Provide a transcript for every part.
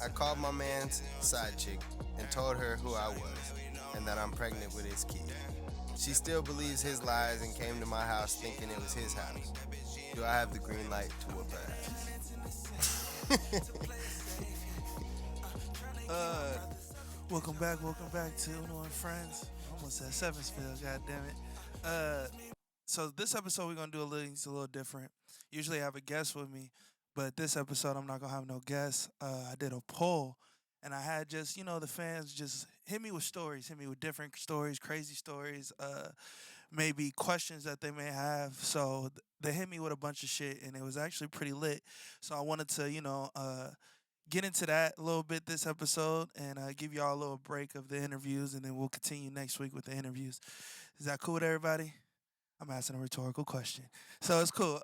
I called my man's side chick and told her who I was and that I'm pregnant with his kid. She still believes his lies and came to my house thinking it was his house. Do I have the green light to whoop her ass? Uh, welcome back to Uno and Friends. I almost said Seventhsville, god damn it. So this episode we're gonna do it's a little different. Usually I have a guest with me, but this episode I'm not gonna have no guests. I did a poll, and I had just the fans just hit me with stories, hit me with different stories, crazy stories, maybe questions that they may have. So they hit me with a bunch of shit, and it was actually pretty lit. So I wanted to get into that a little bit this episode and give y'all a little break of the interviews, and then we'll continue next week with the interviews. Is that cool with everybody? I'm asking a rhetorical question, so it's cool.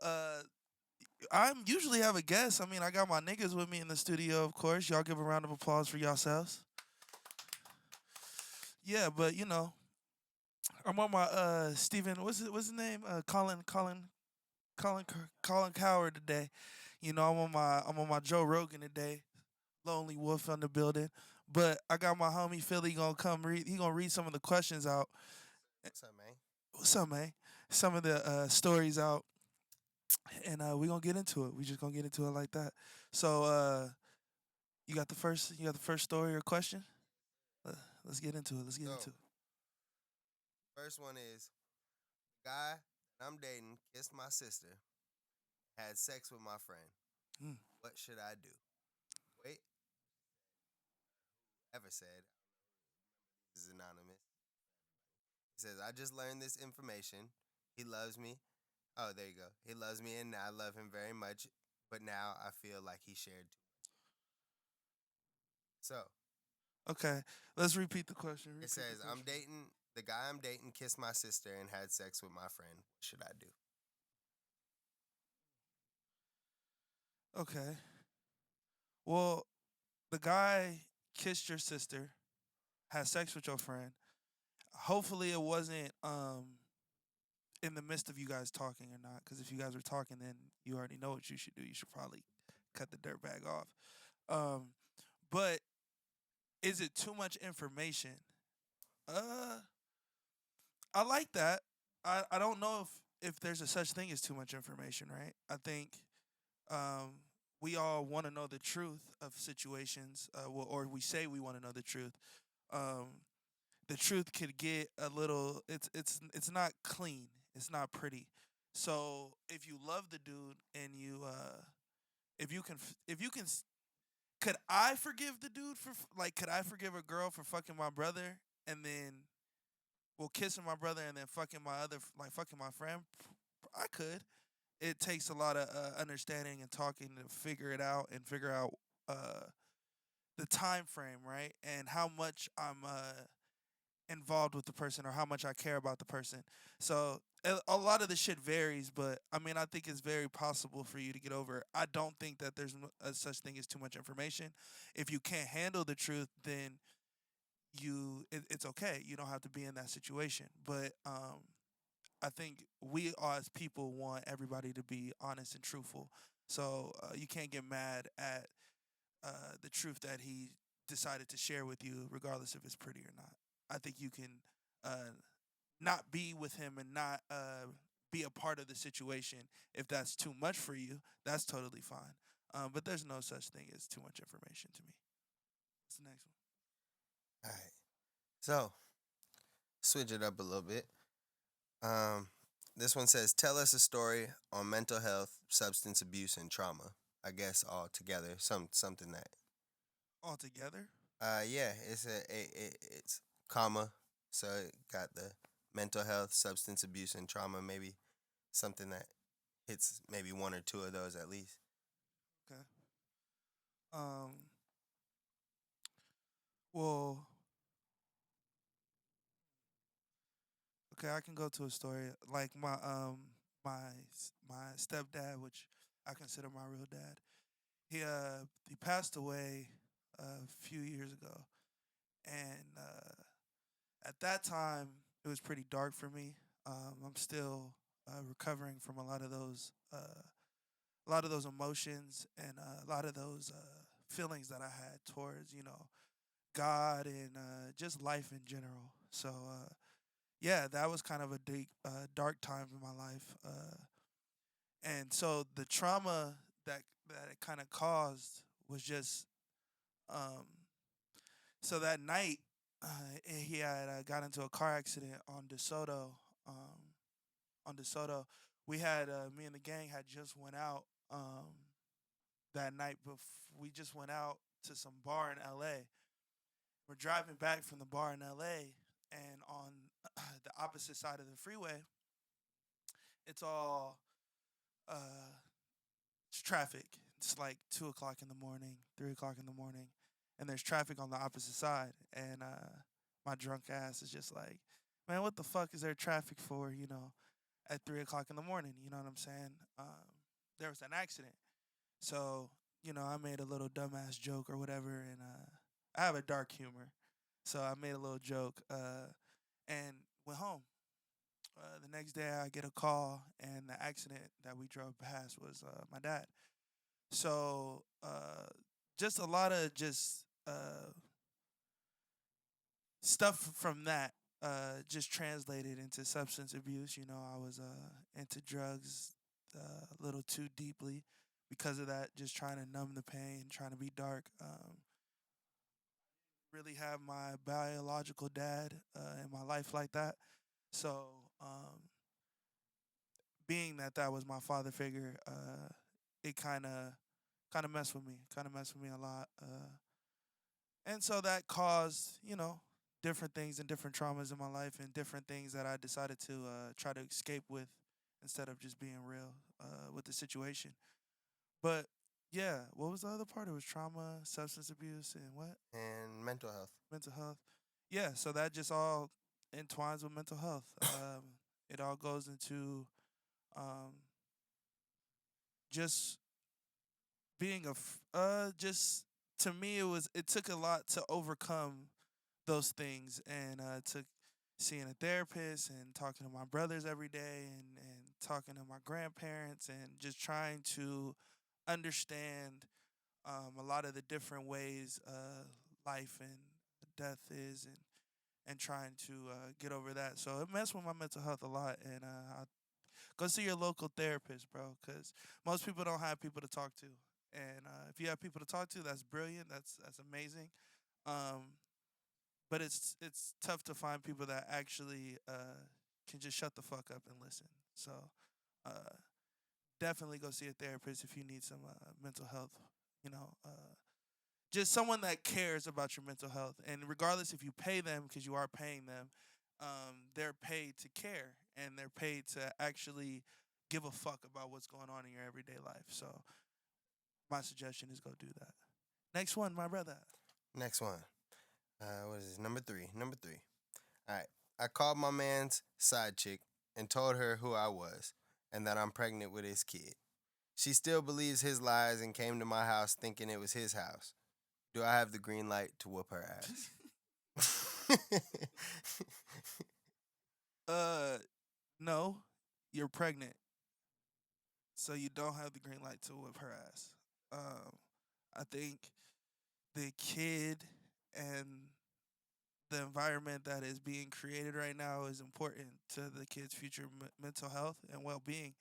I usually have a guest. I mean, I got my niggas with me in the studio, of course. Y'all give a round of applause for yourselves. Yeah, but I'm on my Steven. What's his name? Colin Coward today. I'm on my Joe Rogan today. Lonely Wolf on the building. But I got my homie Philly gonna come read. He gonna read some of the questions out. What's up, man? What's up, man? Some of the stories out, and we gonna get into it. We just gonna get into it like that. So you got the first story or question? Uh, let's get into it. Let's get into So, it. first one is guy that I'm dating kissed my sister, had sex with my friend. Mm. What should I do? Wait, ever said, this is anonymous. He says, I just learned this information. He loves me. Oh, there you go. He loves me and I love him very much, but now I feel like he shared too. So Okay, let's repeat the question. it Repeat the says, I'm question. dating, the guy I'm dating kissed my sister and had sex with my friend. What should I do? Okay. Well, the guy kissed your sister, had sex with your friend. Hopefully, it wasn't in the midst of you guys talking or not. Because if you guys were talking, then you already know what you should do. You should probably cut the dirt bag off. Um, but is it too much information? Uh, I like that. I don't know if there's a such thing as too much information, right? I think um, we all want to know the truth of situations, or we say we want to know the truth. Um, the truth could get a little. It's not clean. It's not pretty. So if you love the dude and if you can, could I forgive the dude for like could I forgive a girl for fucking my brother and then kissing my brother and then fucking my friend? I could. It takes a lot of understanding and talking to figure it out and figure out uh, the time frame, right? And how much I'm involved with the person or how much I care about the person. So a lot of the shit varies, but I mean, I think it's very possible for you to get over. I don't think that there's a such thing as too much information. If you can't handle the truth, then it's okay. You don't have to be in that situation. But I think we as people want everybody to be honest and truthful. So you can't get mad at the truth that he decided to share with you, regardless if it's pretty or not. I think you can uh, not be with him and not be a part of the situation if that's too much for you. That's totally fine. But there's no such thing as too much information to me. What's the next All right. So, switch it up a little bit. Um, this one says, tell us a story on mental health, substance abuse, and trauma. I guess all together, something that. one? Altogether? Yeah, it's comma, so it got the mental health, substance abuse, and trauma. Maybe something that hits maybe one or two of those at least. Okay. Um. Well. Okay, I can go to a story like my stepdad, which I consider my real dad. He passed away a few years ago, and at that time it was pretty dark for me. I'm still recovering from a lot of those emotions and a lot of those. feelings that I had towards God and just life in general. So yeah, that was kind of a deep, dark time in my life. And so the trauma that it kind of caused was just um, so that night he had got into a car accident on DeSoto. Um, on DeSoto, we had me and the gang had just went out that night. We just went out to some bar in L.A. We're driving back from the bar in L.A. and on the opposite side of the freeway, it's all uh, it's traffic. It's like 2 o'clock in the morning, 3 o'clock in the morning, and there's traffic on the opposite side. And my drunk ass is just like, man, what the fuck is there traffic for? At 3 o'clock in the morning. You know what I'm saying? There was an accident, so I made a little dumbass joke or whatever, and I have a dark humor, so I made a little joke and went home. The next day, I get a call, and the accident that we drove past was my dad. So just a lot of just stuff from that just translated into substance abuse. I was into drugs a little too deeply because of that. Just trying to numb the pain, trying to be dark. Really have my biological dad in my life like that. So being that that was my father figure, it kind of messed with me, kind of messed with me a lot. And so that caused, different things and different traumas in my life and different things that I decided to try to escape with instead of just being real with the situation. But yeah, what was the other part? It was trauma, substance abuse, and what? And mental health. Mental health. Yeah, so that just all entwines with mental health. It all goes into um, just being just to me it took a lot to overcome those things, and it took seeing a therapist and talking to my brothers every day, and talking to my grandparents, and just trying to understand a lot of the different ways life and death is, and trying to get over that. So it messed with my mental health a lot, and go see your local therapist, bro, because most people don't have people to talk to. And if you have people to talk to, that's brilliant. That's amazing. Um, but it's tough to find people that actually can just shut the fuck up and listen. So uh, definitely go see a therapist if you need some mental health. You know, just someone that cares about your mental health. And regardless if you pay them, because you are paying them, they're paid to care and they're paid to actually give a fuck about what's going on in your everyday life. So my suggestion is go do that. Next one, my brother. Next one. What is this? Number three. Number three. All right. I called my man's side chick and told her who I was and that I'm pregnant with his kid. She still believes his lies and came to my house thinking it was his house. Do I have the green light to whoop her ass? uh, no, you're pregnant, so you don't have the green light to whip her ass. Um, I think the kid and the environment that is being created right now is important to the kid's future mental health and well being.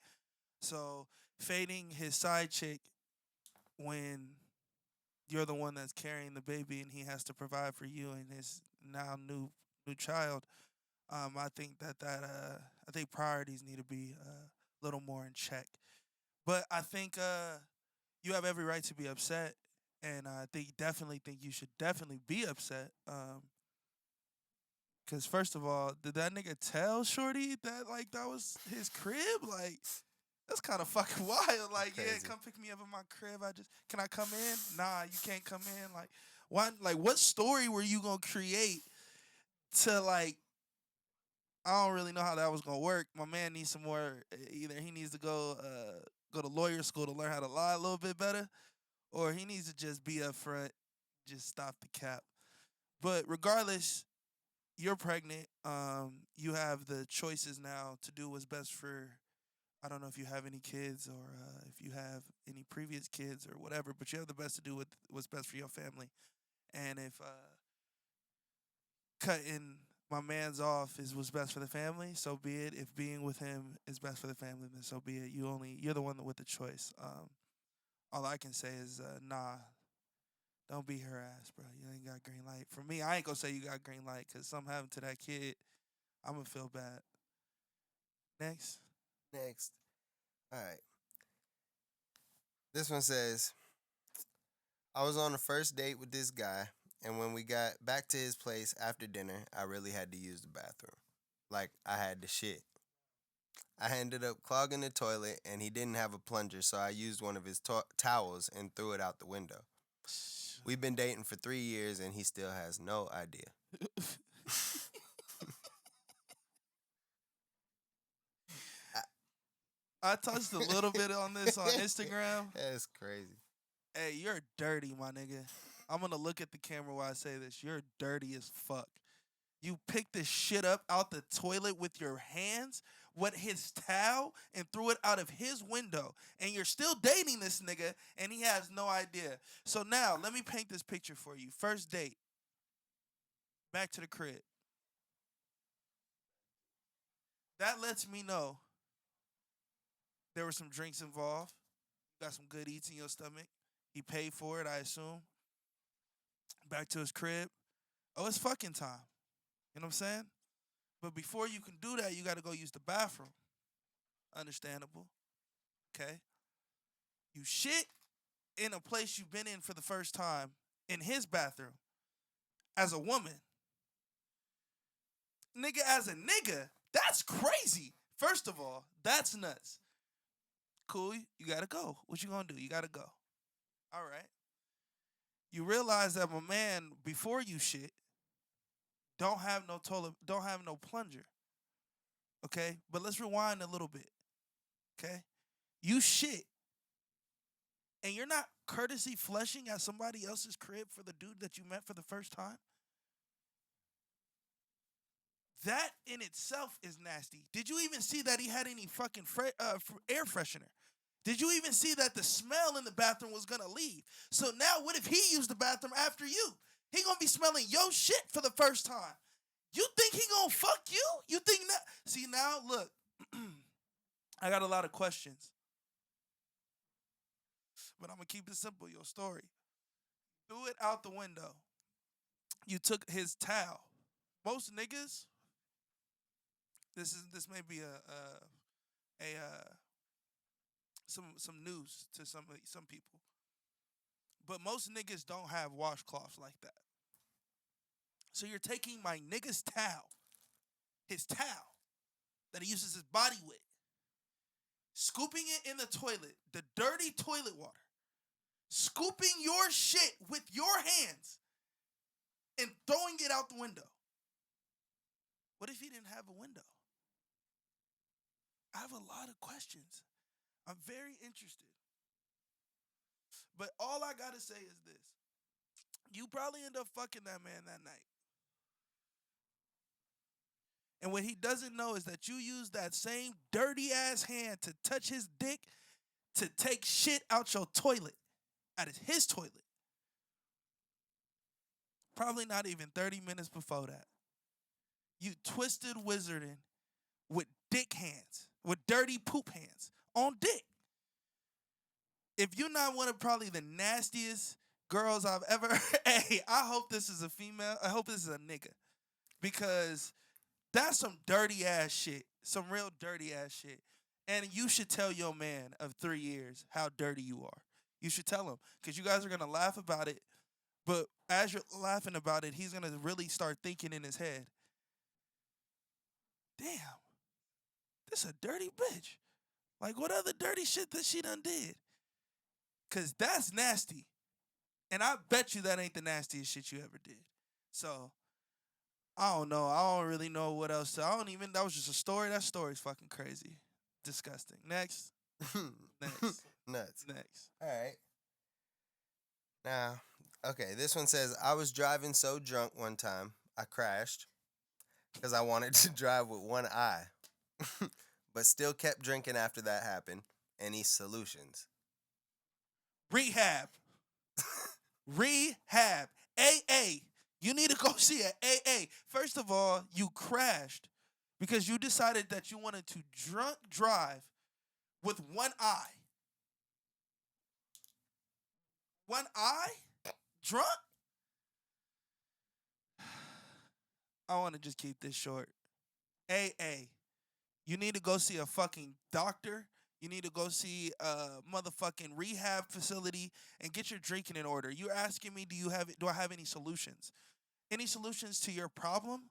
So, fading his side chick when you're the one that's carrying the baby and he has to provide for you and his now new child. I think I think priorities need to be a little more in check. But I think you have every right to be upset, and I definitely think you should definitely be upset. Cause first of all, did that nigga tell Shorty that like that was his crib? Like that's kind of fucking wild. Like, yeah, Crazy. come pick me up in my crib. Can I come in? Nah, you can't come in. Like, what story were you gonna create to like? I don't really know how that was gonna work. My man needs some more. Either he needs to go to lawyer school to learn how to lie a little bit better, or he needs to just be upfront, just stop the cap. But regardless, you're pregnant. You have the choices now to do what's best for I don't know if you have any kids or if you have any previous kids or whatever, but you have the best to do what's best for your family. And if cutting my man's off is what's best for the family, so be it. If being with him is best for the family, then so be it. You're the one with the choice. All I can say is nah, don't be her ass, bro. You ain't got green light. For me, I ain't gonna say you got green light because something happened to that kid. I'm gonna feel bad. Next. Next. All right. This one says, I was on a first date with this guy, and when we got back to his place after dinner, I really had to use the bathroom. Like, I had to shit. I ended up clogging the toilet, and he didn't have a plunger, so I used one of his towels and threw it out the window. We've been dating for 3 years, and he still has no idea. I touched a little bit on this on Instagram. That's crazy. Hey, you're dirty, my nigga. I'm gonna look at the camera while I say this. You're dirty as fuck. You picked this shit up out the toilet with your hands, wet his towel, and threw it out of his window. And you're still dating this nigga, and he has no idea. So now, let me paint this picture for you. First date, back to the crib. That lets me know there were some drinks involved. You got some good eats in your stomach. He paid for it, I assume. Back to his crib. Oh, it's fucking time. You know what I'm saying? But before you can do that, you got to go use the bathroom. Understandable. Okay. You shit in a place you've been in for the first time in his bathroom as a woman. Nigga, as a nigga, that's crazy. First of all, that's nuts. Cool, you gotta go. What you gonna do? You gotta go. All right. You realize that my man, before you shit, don't have no plunger. Okay? But let's rewind a little bit. Okay? You shit and you're not courtesy flushing at somebody else's crib for the dude that you met for the first time. That in itself is nasty. Did you even see that he had any fucking air freshener? Did you even see that the smell in the bathroom was gonna leave? So now, what if he used the bathroom after you? He gonna be smelling your shit for the first time. You think he gonna fuck you? You think that? See now, look, I got a lot of questions, but I'm gonna keep it simple. Your story. Threw it out the window. You took his towel. Most niggas. This may be a some news to some people, but most niggas don't have washcloths like that. So you're taking my nigga's towel, his towel that he uses his body with, scooping it in the toilet, the dirty toilet water, scooping your shit with your hands, and throwing it out the window. What if he didn't have a window? I have a lot of questions. I'm very interested. But all I gotta say is this. You probably end up fucking that man that night. And what he doesn't know is that you use that same dirty ass hand to touch his dick to take shit out your toilet, out of his toilet. Probably not even 30 minutes before that. You twisted wizarding with dick hands, with dirty poop hands on dick. If you're not one of probably the nastiest girls I've ever, hey, I hope this is a female. I hope this is a nigga. Because that's some dirty ass shit. Some real dirty ass shit. And you should tell your man of 3 years how dirty you are. You should tell him. Because you guys are going to laugh about it. But as you're laughing about it, he's going to really start thinking in his head, damn, this a dirty bitch. Like, what other dirty shit that she done did? Because that's nasty. And I bet you that ain't the nastiest shit you ever did. So, I don't know. I don't really know what else. That was just a story. That story's fucking crazy. Disgusting. Next. Next. Nuts. Next. All right. Now, okay, this one says, I was driving so drunk one time, I crashed because I wanted to drive with one eye. but still kept drinking after that happened. Any solutions? Rehab. Rehab. AA. You need to go see an AA. First of all, you crashed because you decided that you wanted to drunk drive with one eye. One eye? Drunk? I want to just keep this short. AA. You need to go see a fucking doctor. You need to go see a motherfucking rehab facility and get your drinking in order. You're asking me, do I have any solutions? Any solutions to your problem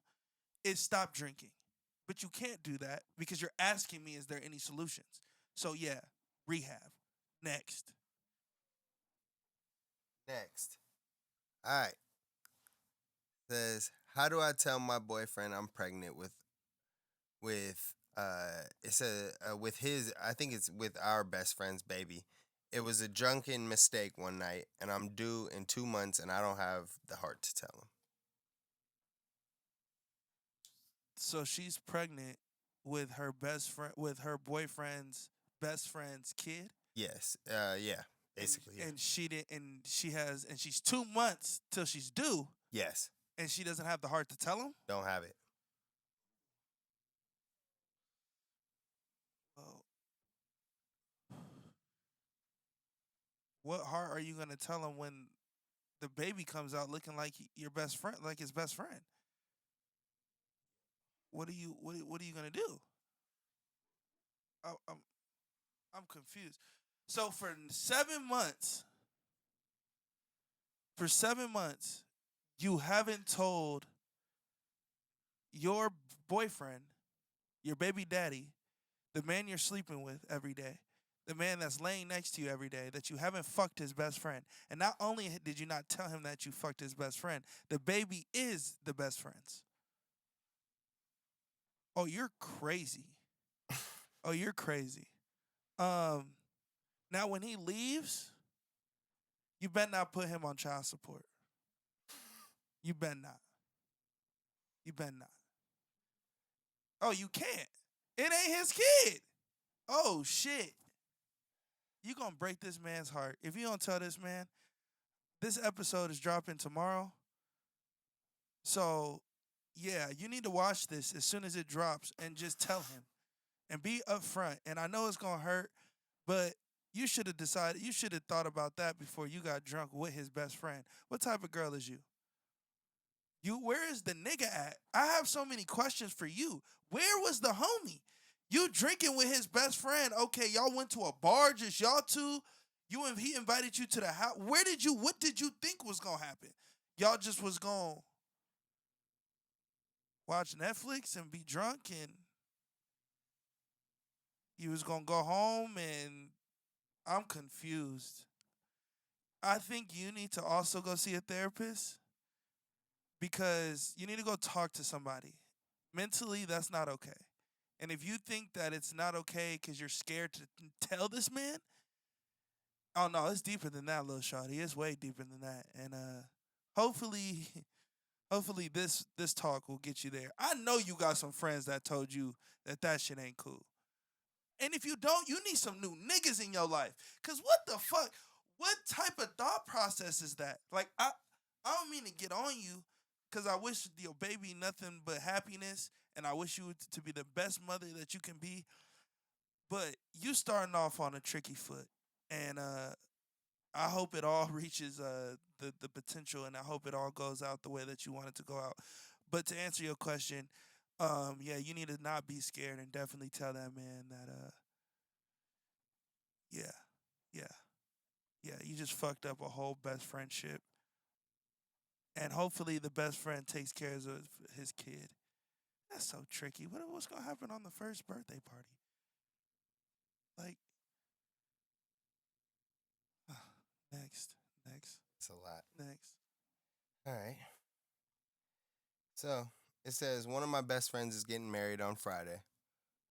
is stop drinking. But you can't do that because you're asking me, is there any solutions? So yeah, rehab. Next. Next. All right. Says, how do I tell my boyfriend I'm pregnant with it says with his, I think it's with our best friend's baby. It was a drunken mistake one night and I'm due in 2 months and I don't have the heart to tell him. So she's pregnant with her best friend, with her boyfriend's best friend's kid. Yes. Yeah. Basically. Yeah. And she did, and she has, and she's 2 months till she's due, Yes. and she doesn't have the heart to tell him. Don't have it. Well, what heart are you gonna tell him when the baby comes out looking like your best friend, like his best friend? What are you gonna do? I, I'm I'm confused. So for 7 months, you haven't told your boyfriend, your baby daddy, the man you're sleeping with every day, the man that's laying next to you every day, that you haven't fucked his best friend. And not only did you not tell him that you fucked his best friend, the baby is the best friend's. Oh, you're crazy. Oh, you're crazy. Um, Now when he leaves, you better not put him on child support. You better not. You better not. Oh, you can't. It ain't his kid. Oh shit. You gonna break this man's heart. If you don't tell this man, this episode is dropping tomorrow. So yeah, you need to watch this as soon as it drops and just tell him and be upfront. And I know it's gonna hurt, but you should have decided, you should have thought about that before you got drunk with his best friend. What type of girl is you? Where is the nigga at? I have so many questions for you. Where was the homie? You drinking with his best friend. Okay, y'all went to a bar, just y'all two. He invited you to the house. What did you think was gonna happen? Y'all just was gonna watch Netflix and be drunk, and you was gonna go home, and I'm confused. I think you need to also go see a therapist because you need to go talk to somebody. Mentally, that's not okay. And if you think that it's not okay because you're scared to tell this man, oh no, it's deeper than that, little shawty. It's way deeper than that. And hopefully, hopefully this talk will get you there. I know you got some friends that told you that shit ain't cool. And if you don't, you need some new niggas in your life. Cause what the fuck? What type of thought process is that? Like I don't mean to get on you, cause I wish your baby nothing but happiness, and I wish you to be the best mother that you can be. But you starting off on a tricky foot, and I hope it all reaches the potential, and I hope it all goes out the way that you want it to go out. But to answer your question, yeah, you need to not be scared and definitely tell that man that yeah, yeah, yeah, you just fucked up a whole best friendship, and hopefully the best friend takes care of his kid. That's so tricky. What's gonna happen on the first birthday party? Like, next, next, It's a lot. next. All right. So it says one of my best friends is getting married on Friday,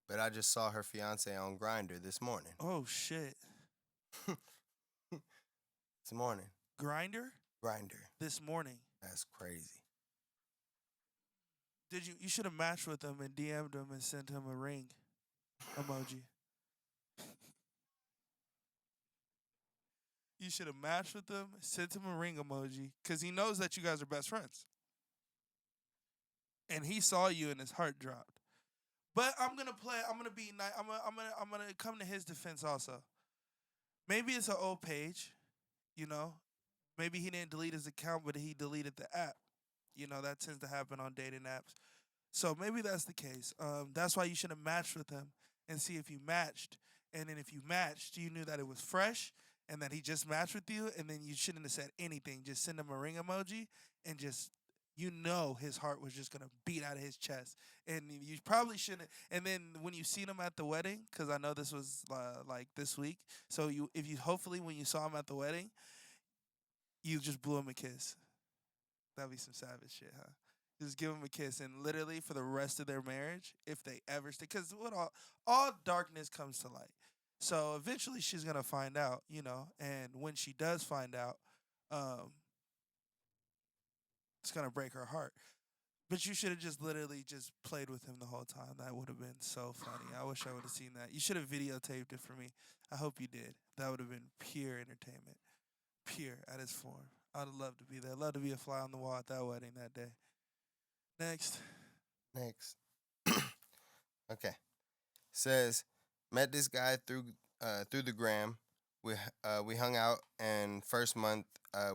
but I just saw her fiance on Grinder this morning. Oh shit. This morning. Grinder Grinder. this morning. That's crazy. Did you should have matched with him and DM'd him and sent him a ring. emoji. You should have matched with him, sent him a ring emoji, because he knows that you guys are best friends. And he saw you and his heart dropped. But I'm gonna play. I'm gonna be nice. I'm gonna come to his defense also. Maybe it's an old page, you know. Maybe he didn't delete his account, but he deleted the app. You know that tends to happen on dating apps. So maybe that's the case. That's why you should have matched with him and see if you matched. And then if you matched, you knew that it was fresh and that he just matched with you. And then you shouldn't have said anything. Just send him a ring emoji and just, you know, his heart was just gonna beat out of his chest. And you probably shouldn't. And then when you seen him at the wedding, because I know this was like this week. So you, if you hopefully when you saw him at the wedding, you just blew him a kiss. That'd be some savage shit, huh? Just give him a kiss, and literally for the rest of their marriage, if they ever stay, because what all darkness comes to light. So eventually, she's gonna find out, you know. And when she does find out, um, it's gonna break her heart. But you should have just literally just played with him the whole time. That would have been so funny. I wish I would have seen that. You should have videotaped it for me. I hope you did. That would have been pure entertainment, pure at its form. I'd have loved to be there. Love to be a fly on the wall at that wedding that day. Next. Next. Okay. Says, met this guy through the gram. We hung out and first month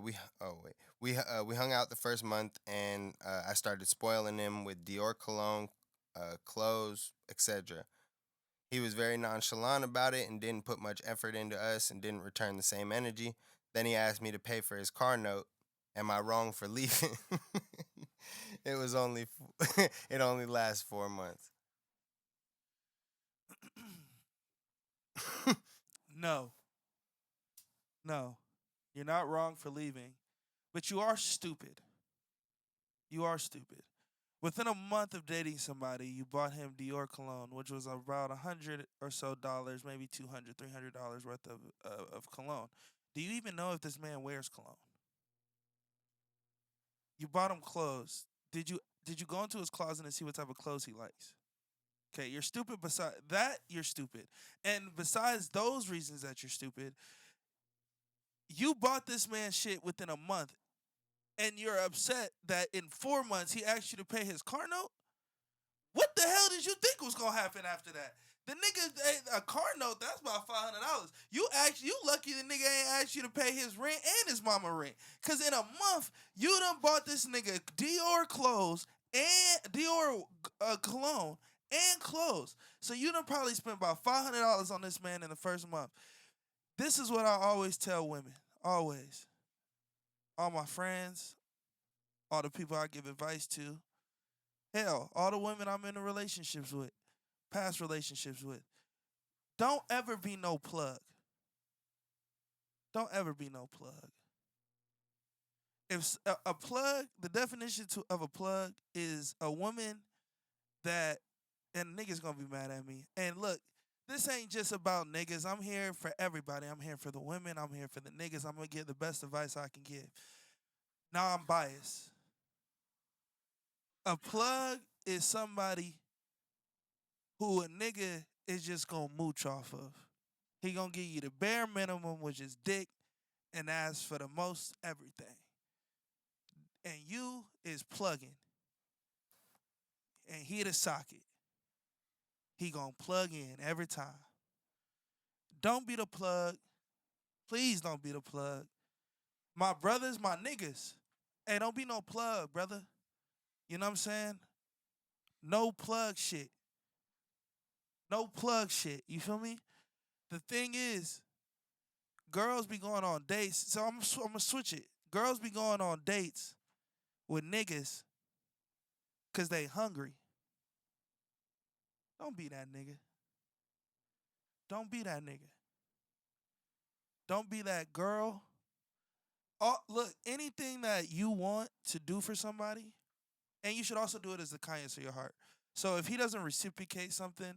we oh wait we hung out the first month and I started spoiling him with Dior cologne, clothes, etc. He was very nonchalant about it and didn't put much effort into us and didn't return the same energy. Then he asked me to pay for his car note. Am I wrong for leaving? It was only it only lasts 4 months. No, no, you're not wrong for leaving, but you are stupid. You are stupid. Within a month of dating somebody, you bought him Dior cologne, which was about $100 or so, maybe $200, $300 worth of cologne. Do you even know if this man wears cologne? You bought him clothes. Did you go into his closet and see what type of clothes he likes? Okay, you're stupid. Besides that, you're stupid. And besides those reasons that you're stupid, you bought this man shit within a month, and you're upset that in 4 months he asked you to pay his car note. What the hell did you think was gonna happen after that? The nigga, a car note, that's about $500. You lucky the nigga ain't asked you to pay his rent and his mama rent. Cause in a month, you done bought this nigga Dior clothes and Dior cologne and clothes. So you done probably spent about $500 on this man in the first month. This is what I always tell women. Always. All my friends, all the people I give advice to. Hell, all the women I'm in relationships with, past relationships with. Don't ever be no plug. Don't ever be no plug. If a plug, the definition of a plug is a woman that, and niggas gonna be mad at me. And look, this ain't just about niggas. I'm here for everybody. I'm here for the women. I'm here for the niggas. I'm gonna give the best advice I can give. Now I'm biased. A plug is somebody who a nigga is just gonna mooch off of. He gonna give you the bare minimum, which is dick, and ask for the most everything. And you is plugging, and he the socket. He gonna plug in every time. Don't be the plug. Please don't be the plug. My brothers, my niggas. Hey, don't be no plug, brother. You know what I'm saying? No plug shit. No plug shit. You feel me? The thing is, girls be going on dates. So I'm gonna switch it. Girls be going on dates with niggas because they hungry. Don't be that nigga. Don't be that nigga. Don't be that girl. Look, anything that you want to do for somebody, and you should also do it as the kindness of your heart. So if he doesn't reciprocate something,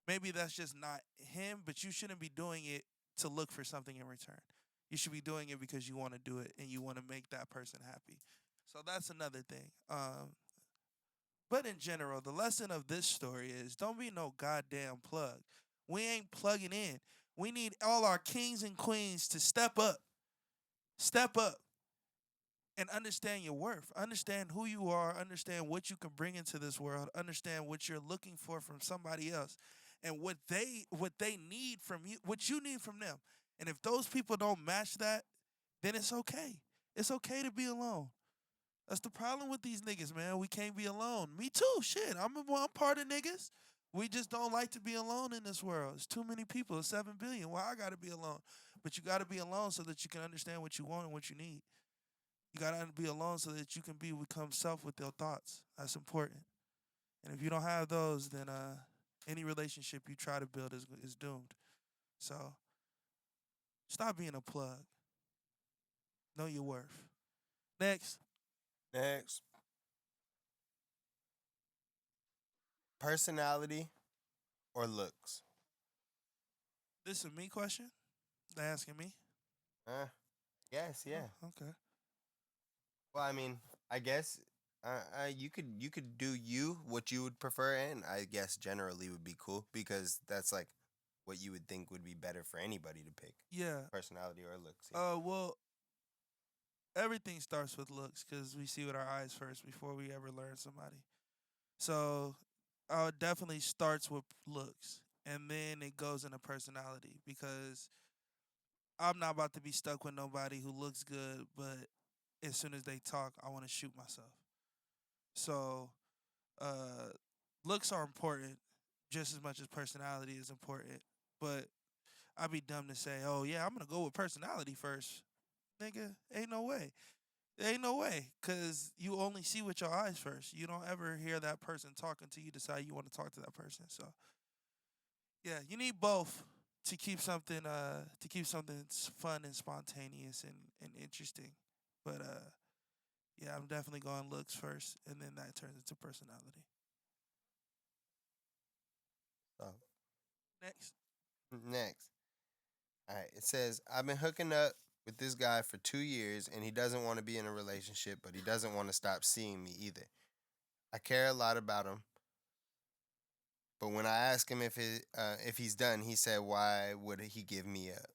maybe that's just not him, but you shouldn't be doing it to look for something in return. You should be doing it because you want to do it and you want to make that person happy. So that's another thing. But in general, the lesson of this story is don't be no goddamn plug. We ain't plugging in. We need all our kings and queens to step up. Step up and understand your worth. Understand who you are. Understand what you can bring into this world. Understand what you're looking for from somebody else and what they need from you, what you need from them. And if those people don't match that, then it's okay. It's okay to be alone. That's the problem with these niggas, man. We can't be alone. Me too. Shit, I'm part of niggas. We just don't like to be alone in this world. It's too many people. It's 7 billion. Why I gotta be alone? But you gotta be alone so that you can understand what you want and what you need. You gotta be alone so that you can become self with your thoughts. That's important. And if you don't have those, then any relationship you try to build is doomed. So stop being a plug. Know your worth. Next. Next, personality or looks? This is a me question. They asking me. Uh, yes, yeah. Oh, okay. Well, I mean, I guess you could do you what you would prefer, and I guess generally would be cool because that's like what you would think would be better for anybody to pick, Yeah. personality or looks. Yeah. Well, everything starts with looks because we see with our eyes first before we ever learn somebody. So, it definitely starts with looks, and then it goes into personality because I'm not about to be stuck with nobody who looks good, but as soon as they talk, I want to shoot myself. So, uh, looks are important just as much as personality is important. But I'd be dumb to say, oh, yeah, I'm going to go with personality first. Nigga, ain't no way. Ain't no way. Because you only see with your eyes first. You don't ever hear that person talk until you decide you want to talk to that person. So, yeah, you need both to keep something fun and spontaneous and interesting. But yeah, I'm definitely going looks first, and then that turns into personality. So Next. next, all right, it says I've been hooking up with this guy for 2 years, and he doesn't want to be in a relationship, but he doesn't want to stop seeing me either. I care a lot about him, but when I ask him if he's done, he said, "Why would he give me up?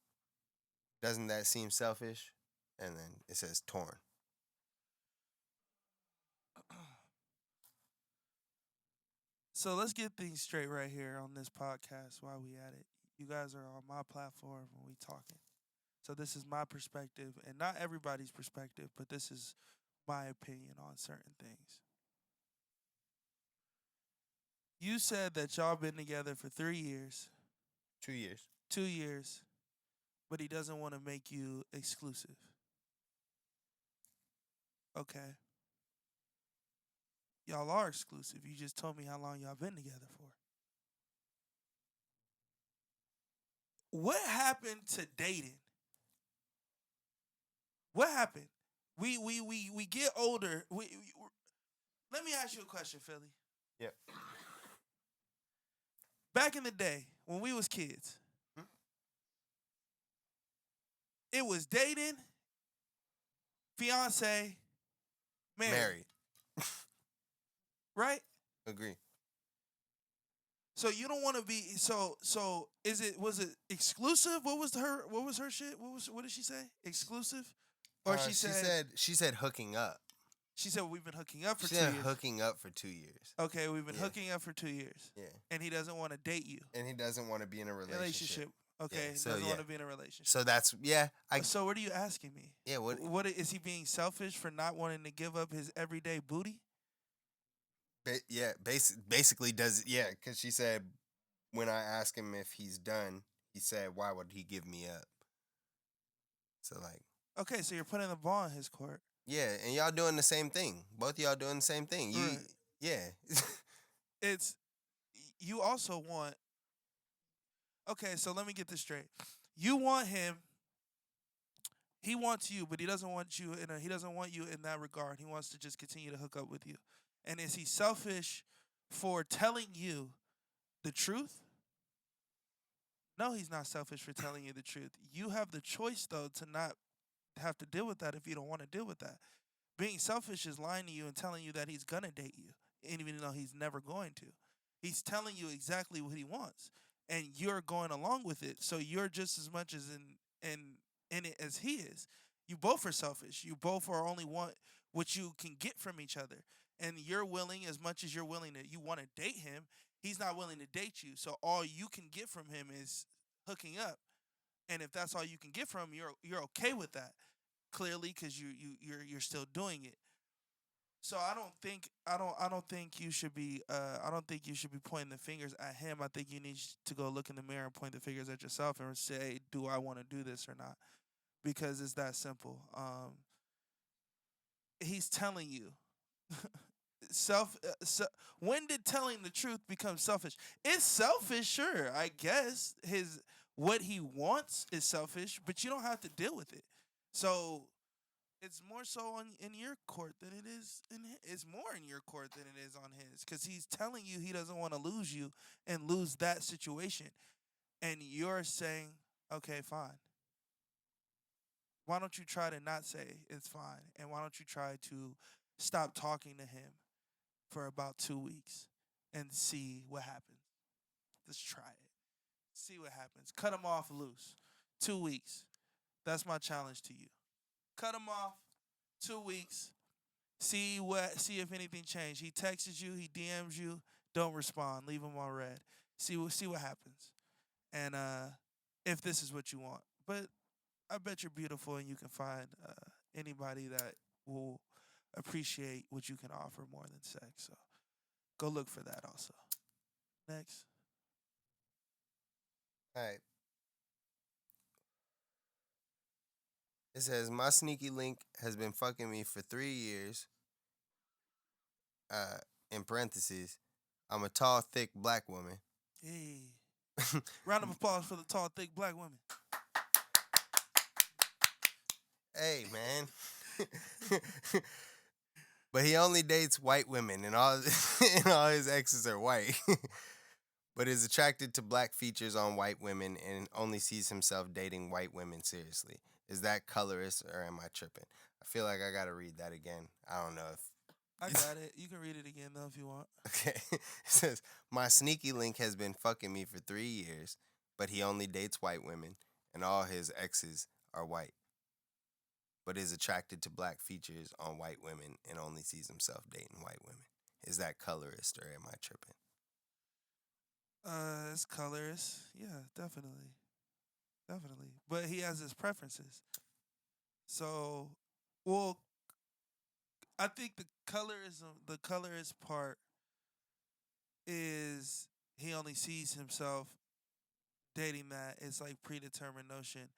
Doesn't that seem selfish?" And then it says torn. So let's get things straight right here on this podcast while we at it. You guys are on my platform when we talking. So this is my perspective and not everybody's perspective, but this is my opinion on certain things. You said that y'all been together for 3 years, 2 years. 2 years, but he doesn't want to make you exclusive. Okay. Y'all are exclusive. You just told me how long y'all been together for. What happened to dating? What happened? We get older. Let me ask you a question, Philly. Yep. Back in the day when we was kids, Hmm? it was dating, fiance, married, Married. right? Agree. So you don't want to be so was it exclusive? What was her shit? What did she say? Exclusive? Or she said she said hooking up. we've been hooking up for She 2 said years. hooking up for 2 years. Okay, we've been Yeah. hooking up for 2 years. Yeah. And he doesn't want to date you. And he doesn't want to be in a relationship. Okay, Yeah, he so doesn't want yeah. to be in a relationship. So that's yeah. So what are you asking me? Yeah. What? What is he being selfish for not wanting to give up his everyday booty? Yeah. Basically does yeah. Because she said when I asked him if he's done, he said, "Why would he give me up?" So like. Okay, so you're putting the ball in his court. Yeah, and y'all doing the same thing. Both of y'all doing the same thing. Right. Yeah. It's you also want. Okay, so let me get this straight. You want him. He wants you, but he doesn't want you he doesn't want you in that regard. He wants to just continue to hook up with you. And is he selfish for telling you the truth? No, he's not selfish for telling you the truth. You have the choice though to not have to deal with that if you don't want to deal with that. Being selfish is lying to you and telling you that he's gonna date you. even though he's never going to. He's telling you exactly what he wants, and you're going along with it. So you're just as much as in it as he is. You both are selfish. You both are only want what you can get from each other, and you're willing as much as you're willing to. You want to date him. He's not willing to date you. So all you can get from him is hooking up. And if that's all you can get from him, you're okay with that. Clearly, because you're still doing it. So I don't think you should be I don't think you should be pointing the fingers at him. I think you need to go look in the mirror and point the fingers at yourself and say, do I want to do this or not? Because it's that simple. He's telling you. When did telling the truth become selfish? It's selfish, sure. I guess his what he wants is selfish, but you don't have to deal with it. So it's more so in your court than it is it's more in your court than it is on his, because he's telling you he doesn't want to lose you and lose that situation, and you're saying, okay, fine. Why don't you try to not say it's fine, and why don't you try to stop talking to him for about 2 weeks and see what happens? Let's try it. See what happens. Cut him off loose. 2 weeks. That's my challenge to you. Cut him off. 2 weeks. See if anything changed. He texts you, he DMs you, don't respond. Leave him on red. See what happens. And if this is what you want. But I bet you're beautiful and you can find anybody that will appreciate what you can offer more than sex. So go look for that also. Next. All right. It says my sneaky link has been fucking me for 3 years. Uh, in parentheses, I'm a tall, thick black woman. Hey. Round of applause for the tall, thick black women. Hey, man. But he only dates white women, and all and all his exes are white. But is attracted to black features on white women and only sees himself dating white women seriously. Is that colorist or am I tripping? I feel like I gotta read that again. I don't know if I got it. You can read it again though if you want. Okay. It says, my sneaky link has been fucking me for 3 years, but he only dates white women, and all his exes are white. But is attracted to black features on white women and only sees himself dating white women. Is that colorist or am I tripping? It's colorist. Yeah, definitely. Definitely. But he has his preferences. So, well, I think the colorist part is he only sees himself dating that. It's like predetermined notion.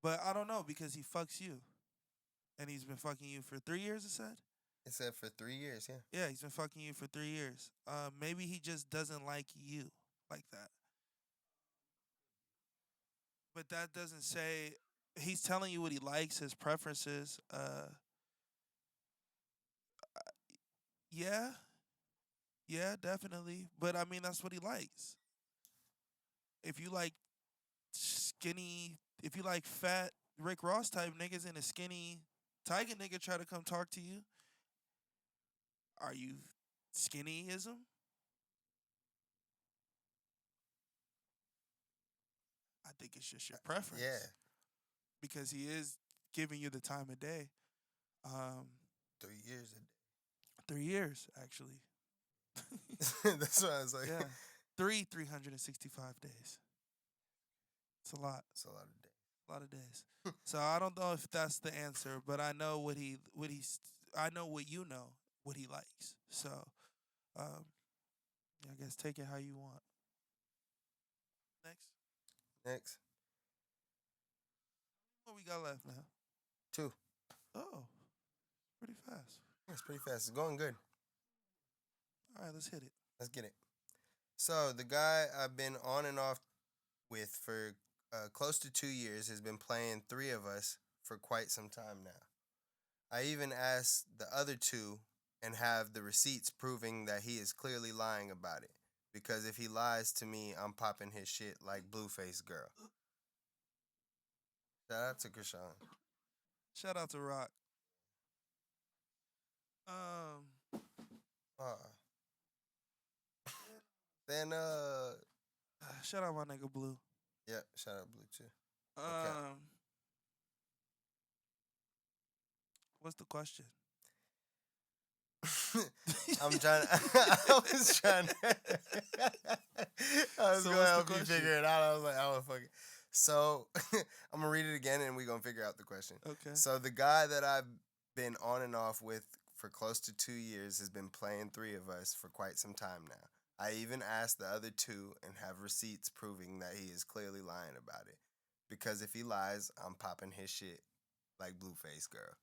But I don't know because he fucks you. And he's been fucking you for 3 years, it said? It said for 3 years, yeah. Yeah, he's been fucking you for 3 years. Maybe he just doesn't like you like that. But that doesn't say he's telling you what he likes, his preferences. Yeah, yeah, definitely. But I mean, that's what he likes. If you like skinny, if you like fat Rick Ross type niggas and a skinny Tiger nigga try to come talk to you, are you skinnyism? I think it's just your preference. Yeah. Because he is giving you the time of day. 3 years. 3 years, actually. That's what I was like. Yeah. 365 days. It's a lot. It's a lot of days. A lot of days. So I don't know if that's the answer, but I know I know what you know, what he likes. So um I guess take it how you want. Next. Next. What we got left now? 2. Oh. Pretty fast. It's pretty fast. It's going good. All right, let's hit it. Let's get it. So the guy I've been on and off with for close to 2 years has been playing 3 of us for quite some time now. I even asked the other 2 and have the receipts proving that he is clearly lying about it. Because if he lies to me, I'm popping his shit like Blueface Girl. Shout out to Krishan. Shout out to Rock. Um Uh, Then Shout out my nigga Blue. yeah, shout out Blue too. Um, what's the question? I'm trying. I was trying. I was So gonna what's the help you question? figure it out. I was like, I would fuck it. So I'm gonna read it again, and we gonna figure out the question. Okay. So the guy that I've been on and off with for close to 2 years has been playing three of us for quite some time now. I even asked the other two and have receipts proving that he is clearly lying about it. Because if he lies, I'm popping his shit like Blueface girl.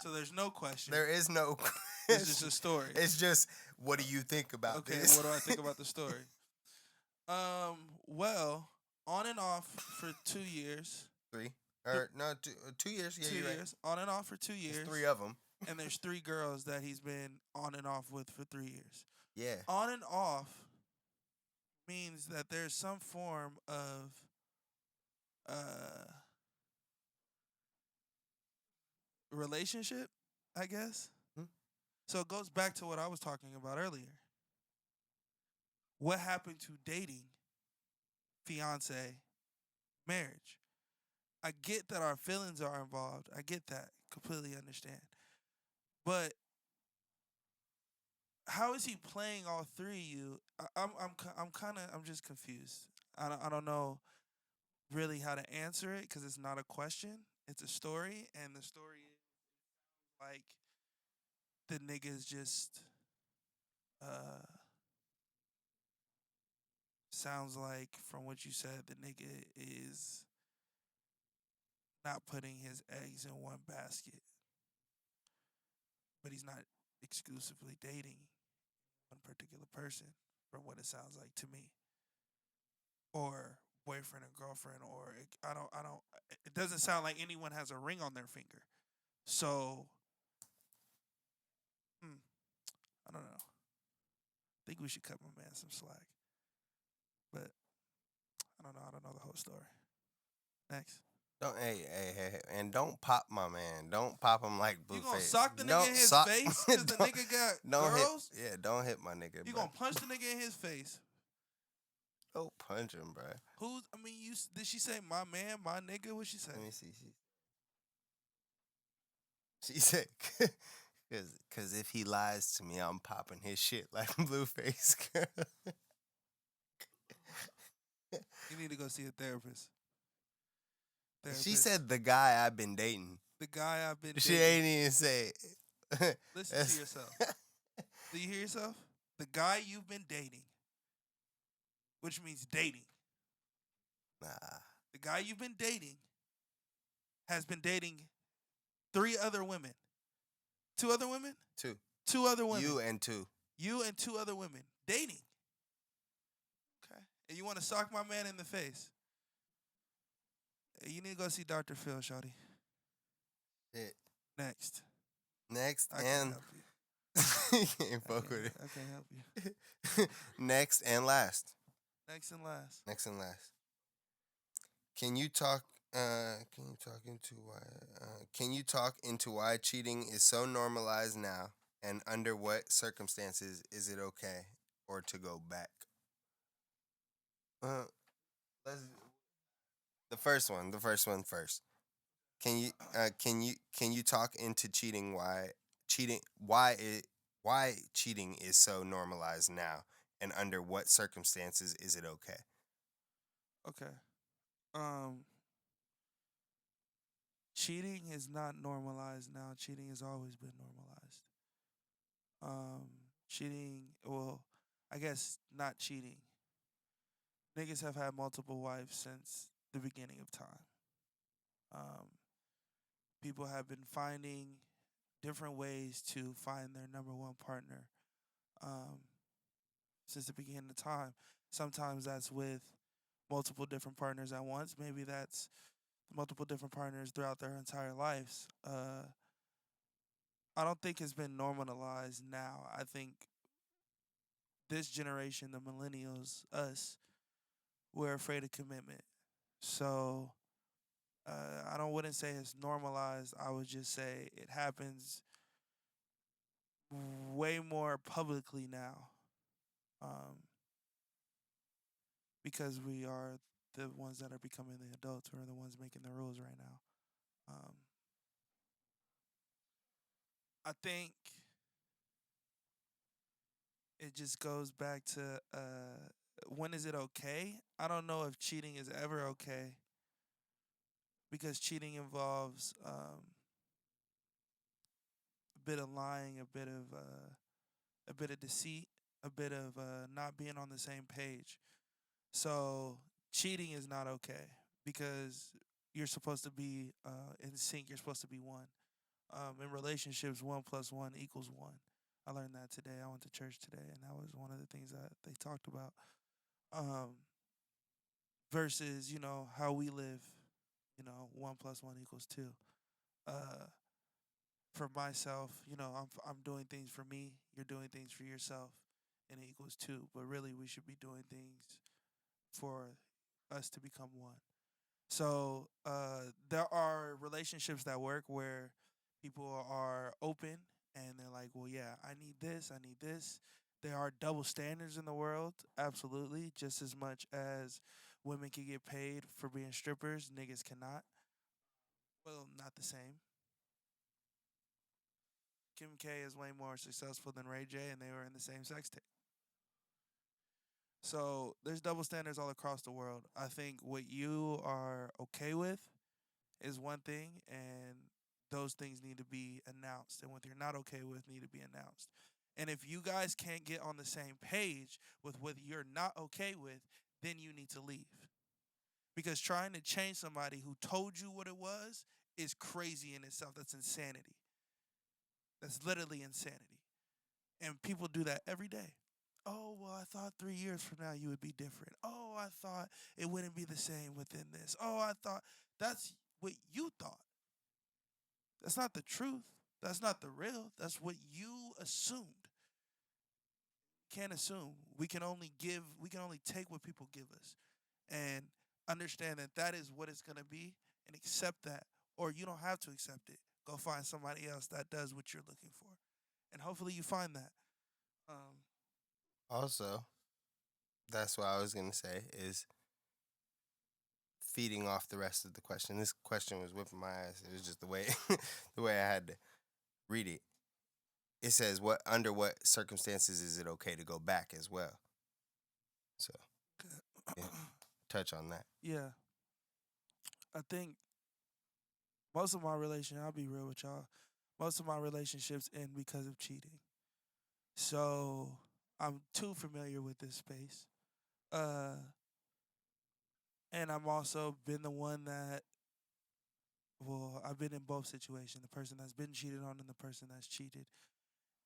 So there's no question. There is no It's just a story. It's just, what do you think about this? What do I think about the story? Well, on and off for 2 years. 3 or no 2 years? Yeah, 2 you're years. On and off for 2 years. There's 3 of them. And there's 3 girls that he's been on and off with for 3 years. Yeah. On and off means that there's some form of relationship, I guess. Hmm. So it goes back to what I was talking about earlier. What happened to dating, fiance, marriage? I get that our feelings are involved. I get that. Completely understand. But how is he playing all 3 of you? I'm just confused. I don't know really how to answer it because it's not a question. It's a story, and the story is like the niggas just sounds like from what you said the nigga is not putting his eggs in one basket, but he's not exclusively dating one particular person from what it sounds like to me, or boyfriend and girlfriend, or it doesn't sound like anyone has a ring on their finger. So I don't know. I think we should cut my man some slack, but I don't know the whole story. Next. Hey, and don't pop my man. Don't pop him like Blueface. You gonna sock the nigga Don't in his sock- face because the nigga got don't girls? don't hit my nigga. You bro. gonna punch the nigga in his face? Don't punch him, bro. Who's? I mean, did she say my man, my nigga? What she say? Let me see. She said, "Cause if he lies to me, I'm popping his shit like Blueface girl." You need to go see a therapist. She said the guy I've been dating. The guy I've been She dating. ain't even say. Listen to yourself. Do you hear yourself? The guy you've been dating, which means dating. Nah. The guy you've been dating has been dating 3 other women. 2 other women? 2. 2 other women. You and 2. You and 2 other women dating. Okay. And you want to sock my man in the face? You need to go see Dr. Phil, shawty. Shit. Next. I and can't fuck with it. I can't help you. Next and last. Next and last. Next and last. Can you talk into why cheating is so normalized now, and under what circumstances is it okay or to go back? Let's the first one first. Can you talk into cheating, why cheating is so normalized now, and under what circumstances is it okay? Okay. Cheating is not normalized now. Cheating has always been normalized. Cheating, well, I guess not cheating. Niggas have had multiple wives since the beginning of time. People have been finding different ways to find their number one partner since the beginning of time. Sometimes that's with multiple different partners at once. Maybe that's multiple different partners throughout their entire lives. I don't think it's been normalized now. I think this generation, the millennials, us, we're afraid of commitment. So I wouldn't say it's normalized. I would just say it happens way more publicly now. um, because we are the ones that are becoming the adults. We're the ones making the rules right now. Um, I think it just goes back to when is it okay? I don't know if cheating is ever okay because cheating involves a bit of lying, a bit of deceit, a bit of not being on the same page. So cheating is not okay because you're supposed to be in sync. You're supposed to be one. In relationships, 1 plus 1 equals 1. I learned that today. I went to church today, and that was one of the things that they talked about. Um, Versus, how we live, 1 plus 1 equals 2. Uh, for myself, I'm doing things for me. You're doing things for yourself, and it equals 2. But really, we should be doing things for us to become one. So there are relationships that work where people are open and they're like, well, yeah, I need this, I need this. There are double standards in the world, absolutely, just as much as women can get paid for being strippers, niggas cannot. Well, not the same. Kim K is way more successful than Ray J, and they were in the same sex tape. So there's double standards all across the world. I think what you are okay with is one thing, and those things need to be announced. And what you're not okay with need to be announced. And if you guys can't get on the same page with what you're not okay with, then you need to leave. Because trying to change somebody who told you what it was is crazy in itself. That's insanity. That's literally insanity. And people do that every day. Oh, well, I thought 3 years from now you would be different. Oh, I thought it wouldn't be the same within this. Oh, I thought that's what you thought. That's not the truth. That's not the real. That's what you assumed. Can't assume. We can only take what people give us and understand that that is what it's going to be and accept that. Or you don't have to accept it. Go find somebody else that does what you're looking for. And hopefully you find that. Um, Also, that's what I was gonna say is feeding off the rest of the question. This question was whipping my ass. It was just the way the way I had to read it. It says what under what circumstances is it okay to go back as well. So yeah, touch on that. yeah, I think I'll be real with y'all. Most of my relationships end because of cheating. So I'm too familiar with this space. Uh, and I'm also been the one that, well, I've been in both situations, the person that's been cheated on and the person that's cheated.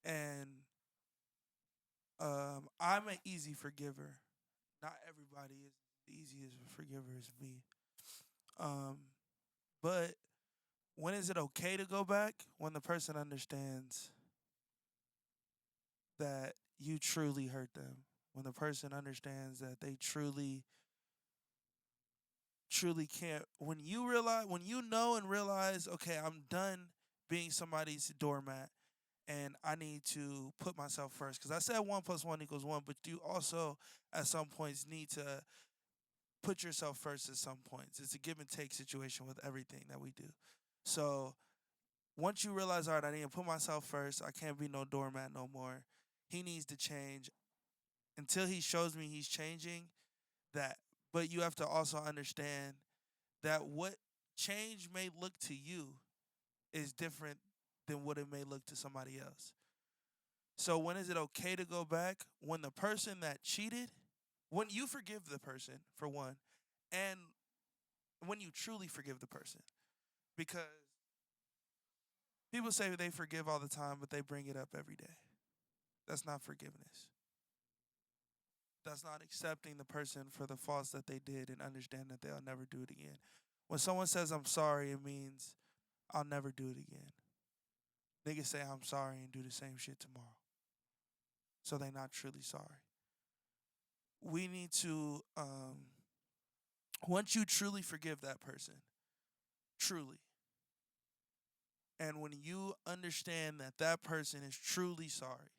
And I'm an easy forgiver. Not everybody is the easiest forgiver as me. Um, but when is it okay to go back? When the person understands that you truly hurt them. When the person understands that they truly can't. When you know and realize, okay, I'm done being somebody's doormat and I need to put myself first. Because I said 1 plus 1 equals 1, but you also at some points need to put yourself first at some points. It's a give and take situation with everything that we do. So once you realize, all right, I need to put myself first, I can't be no doormat no more. He needs to change until he shows me he's changing that. But you have to also understand that what change may look to you is different than what it may look to somebody else. So when is it okay to go back? When the person that cheated, when you forgive the person, for one, and when you truly forgive the person. Because people say they forgive all the time, but they bring it up every day. That's not forgiveness. That's not accepting the person for the faults that they did and understand that they'll never do it again. When someone says I'm sorry, it means I'll never do it again. Niggas say I'm sorry and do the same shit tomorrow. So they're not truly sorry. We need to, once you truly forgive that person, truly, and when you understand that that person is truly sorry,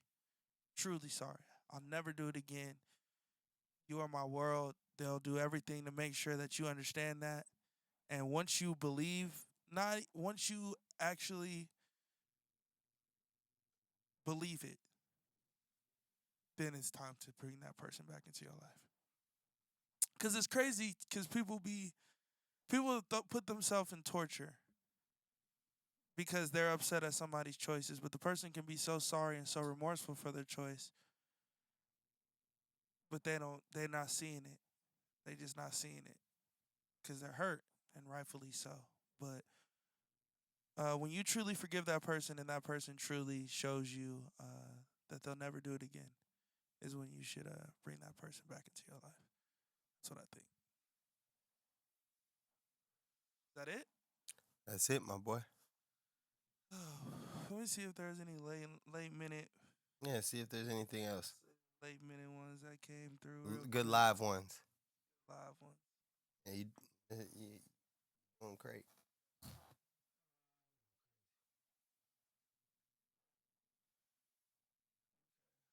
I'll never do it again. You are my world. They'll do everything to make sure that you understand that. And once you believe, not once you actually believe it, then it's time to bring that person back into your life. Cause it's crazy. Cause put themselves in torture because they're upset at somebody's choices, but the person can be so sorry and so remorseful for their choice, but they're not seeing it. They just not seeing it because they're hurt and rightfully so. But when you truly forgive that person and that person truly shows you that they'll never do it again, is when you should bring that person back into your life. That's what I think. Is that it? That's it, my boy. Let me see if there's any late minute Yeah, see if there's anything else. ones that came through. Real Good quick. live ones. Live ones. Yeah, you going great.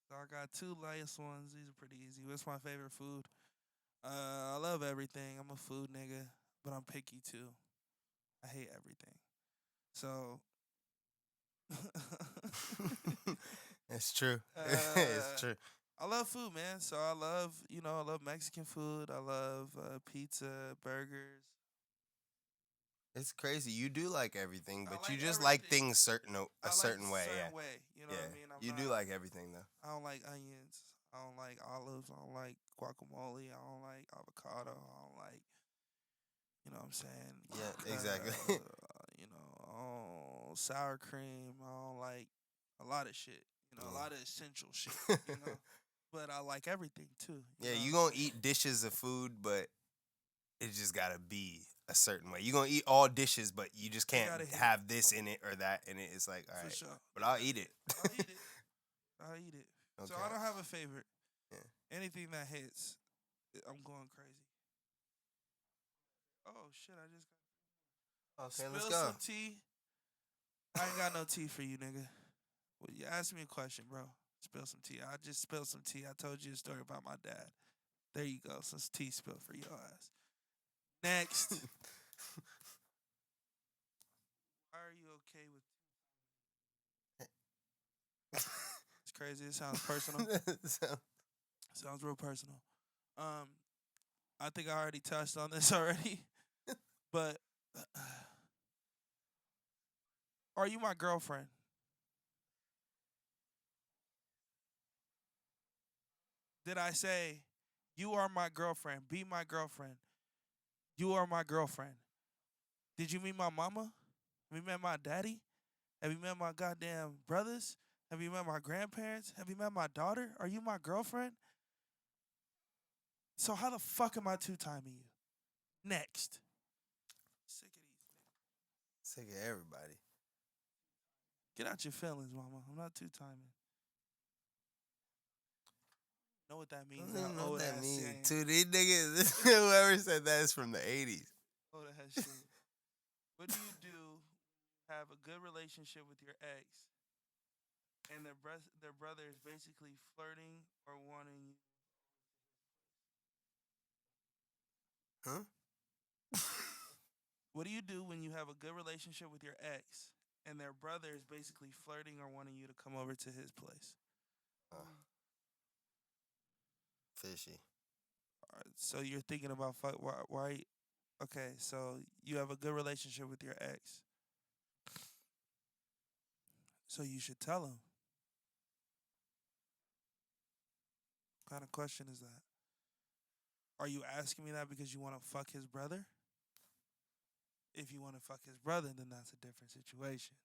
So I got two last ones. These are pretty easy. What's my favorite food? I love everything. I'm a food nigga, but I'm picky too. I hate everything. So It's true. It's true. I love food, man. So I love, I love Mexican food. I love pizza, burgers. It's crazy. You do like everything, I but you like just like everything. things a I like certain way. Yeah. certain way. You know Yeah. what I mean? I'm You not. do like everything though. I don't like onions. I don't like olives. I don't like guacamole. I don't like avocado. I don't like. You know what I'm saying? Yeah, exactly. Sour cream. I don't like a lot of shit. A Yeah. lot of essential shit. You know, but I like everything too. Yeah, know you what I'm gonna saying? eat dishes of food, but it just gotta be a certain way. You gonna eat all dishes, but you just They can't gotta hit have this in it or that in it. It's like, all for right, sure. but I'll eat it. I'll eat it. I'll eat it. So Okay. I don't have a favorite. Yeah. Anything that hits, I'm going crazy. Oh shit! I just Okay, let's spill go. some tea. I ain't got no tea for you, nigga. Well, you asked me a question, bro. Spill some tea. I just spilled some tea. I told you a story about my dad. There you go. Some tea spilled for your ass. Next. Why are you okay with? It's crazy. It sounds personal. Sounds real personal. Um, I think I already touched on this already, but are you my girlfriend? Did I say you are my girlfriend? Be my girlfriend. You are my girlfriend. Did you meet my mama? Have you met my daddy? Have you met my goddamn brothers? Have you met my grandparents? Have you met my daughter? Are you my girlfriend? So how the fuck am I two-timing you? Next. Sick of these. Sick of everybody. Get out your feelings, mama. I'm not two-timing. Know what that I means? don't even That know what old that ass means. saying. To these niggas, whoever said that is from the 80s. Old ass shit. What do you do? Have a good relationship with your ex, and their brother is basically flirting or wanting you. Huh? What do you do when you have a good relationship with your ex, and their brother is basically flirting or wanting you to come over to his place? Fishy. So you're thinking about why? Okay, so you have a good relationship with your ex, so you should tell him. What kind of question is that? Are you asking me that because you want to fuck his brother? If you want to fuck his brother, then that's a different situation.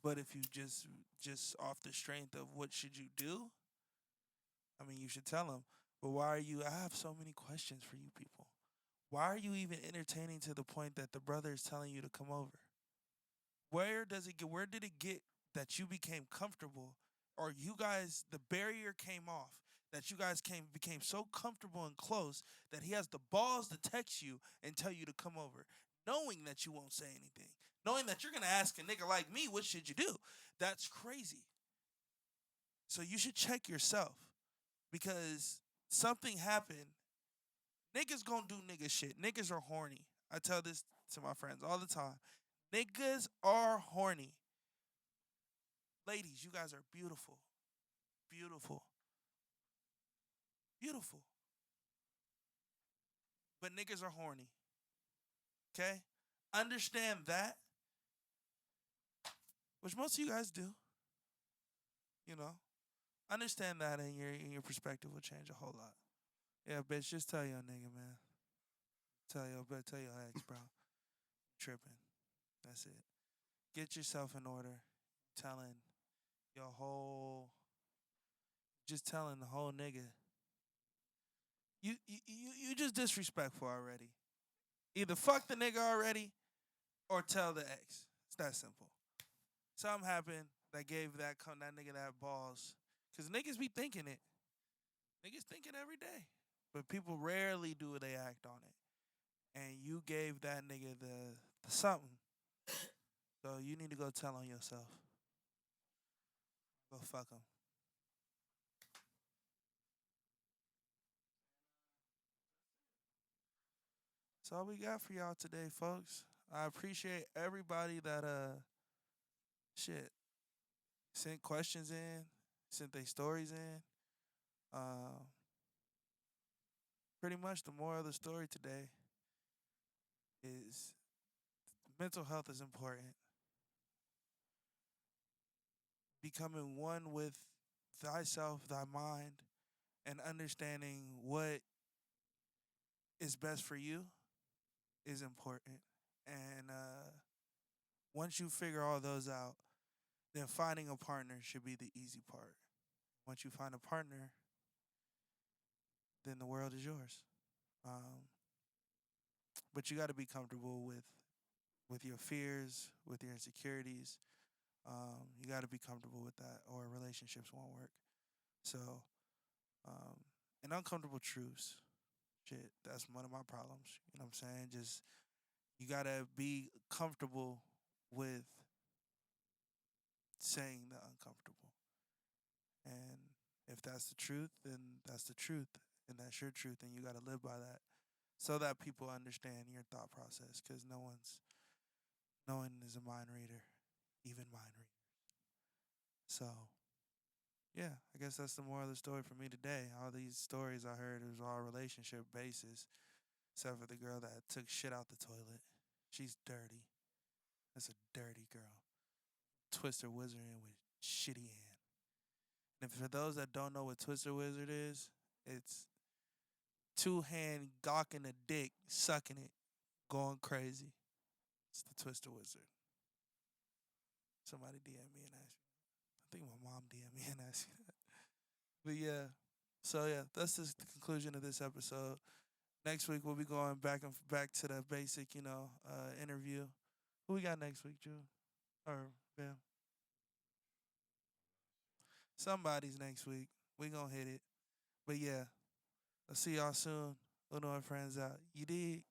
But if you just off the strength of what should you do, I mean, you should tell him. But why are you? I have so many questions for you people. Why are you even entertaining to the point that the brother is telling you to come over? Where does it get? Where did it get that you became comfortable, or you guys the barrier came off? That you guys became so comfortable and close that he has the balls to text you and tell you to come over, knowing that you won't say anything, knowing that you're gonna ask a nigga like me, what should you do? That's crazy. So you should check yourself. because something happened. Niggas gonna do nigga shit. Niggas are horny. I tell this to my friends all the time. Niggas are horny. Ladies, you guys are beautiful. Beautiful. Beautiful. But niggas are horny. Okay? Understand that, which most of you guys do, you know. Understand that and your perspective will change a whole lot. Yeah, bitch, just tell your nigga, man. Tell your ex, bro. Tripping. That's it. Get yourself in order. Telling your whole just telling the whole nigga. You just disrespectful already. Either fuck the nigga already or tell the ex. It's that simple. Something happened that gave that nigga that balls. Cause niggas be thinking it. Niggas think it every day. But people rarely do they act on it. And you gave that nigga the something. So you need to go tell on yourself. Go fuck him. That's all we got for y'all today, folks. I appreciate everybody that shit sent questions in, sent their stories in. Uh, Pretty much the moral of the story today is mental health is important. Becoming one with thyself, thy mind, and understanding what is best for you is important. And once you figure all those out, then finding a partner should be the easy part. Once you find a partner, then the world is yours. Um, but you got to be comfortable with your fears, with your insecurities. You got to be comfortable with that, or relationships won't work. So, um, and uncomfortable truths, shit, that's one of my problems. You know what I'm saying? Just you gotta be comfortable with saying the uncomfortable. And if that's the truth, then that's the truth. And that's your truth, and you got to live by that so that people understand your thought process because no one is a mind reader, even mind reader. So, yeah, I guess that's the moral of the story for me today. All these stories I heard was all relationship basis, except for the girl that took shit out the toilet. She's dirty. That's a dirty girl. Twister Wizard in with shitty hand. And for those that don't know what Twister Wizard is, it's two hand gawking a dick, sucking it, going crazy. It's the Twister Wizard. Somebody DM me and ask me. I think my mom DM me and asked me that. But yeah, so yeah, that's just the conclusion of this episode. Next week we'll be going back to the basic, interview. Who we got next week, Drew? Or Bam? Somebody's next week. We gonna hit it. But yeah, I'll see y'all soon. Little friends out. You dig?